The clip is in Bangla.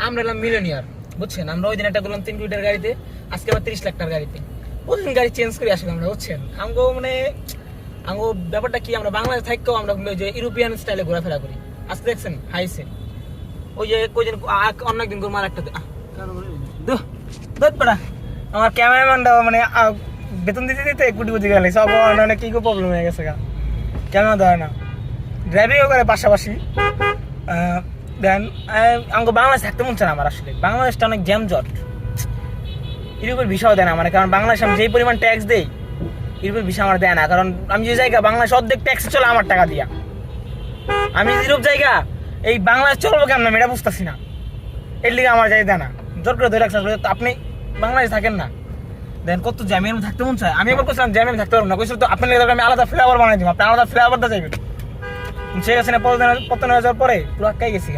আমরা এলাম মিলিয়নিয়ার, বুঝছেন? আমরা ওই দিন একটা করলাম 3 কোটি টাকার গাড়িতে, আজকে আবার 30 লাখ টাকার গাড়িতে। প্রতিদিন গাড়ি চেঞ্জ করে আসলে আমরা, বুঝছেন? আমগো মানে আমগো ব্যাপারটা কি, আমরা বাংলাদেশ থাকতেও আমরা যে ইউরোপিয়ান স্টাইলে ঘোরাফেরা করি। আজকে দেখছেন হাইসে ওই যে কইদিন অন্য একদিন করে মার একটা পড়া আমার ক্যামেরাম্যানটা মানে বেতন দিতে দিতে কোটি কোটি গেলে সব অনেক কি প্রবলেম হয়ে গেছে। ক্যামেরা দেয় না, ড্রাইভিংও করে পাশাপাশি। দেন আমাকে বাংলাদেশ থাকতে মন চায় না আমার। আসলে বাংলাদেশটা অনেক জ্যামজট, ইউরোপের ভিসাও দেয় না মানে, কারণ বাংলাদেশ আমি যেই পরিমাণ ট্যাক্স দেই ইউরোপের ভিসা আমার দেয় না। কারণ আমি যে জায়গা বাংলাদেশ অর্ধেক ট্যাক্স চলে আমার টাকা দিয়া, আমি ইউরোপ জায়গা এই বাংলাদেশ চলবো কেমন আমি এটা বুঝতেছি না। এর লিগে আমার যাই দেয় না, জোর করে 2 লাখ আপনি বাংলাদেশ থাকেন না। দেন কত জ্যামে আমি থাকতে মন চায়। আমি এবার করছিলাম জ্যামে আমি থাকতে পারবো না, কইছিল তো আপনার আমি আলাদা ফ্লেভার বানাই দিব, আপনি আলাদা ফ্লেভারটা চাইবেন। সে গেছে না 15 হাজার পরে পুরো আটকাই গেছি।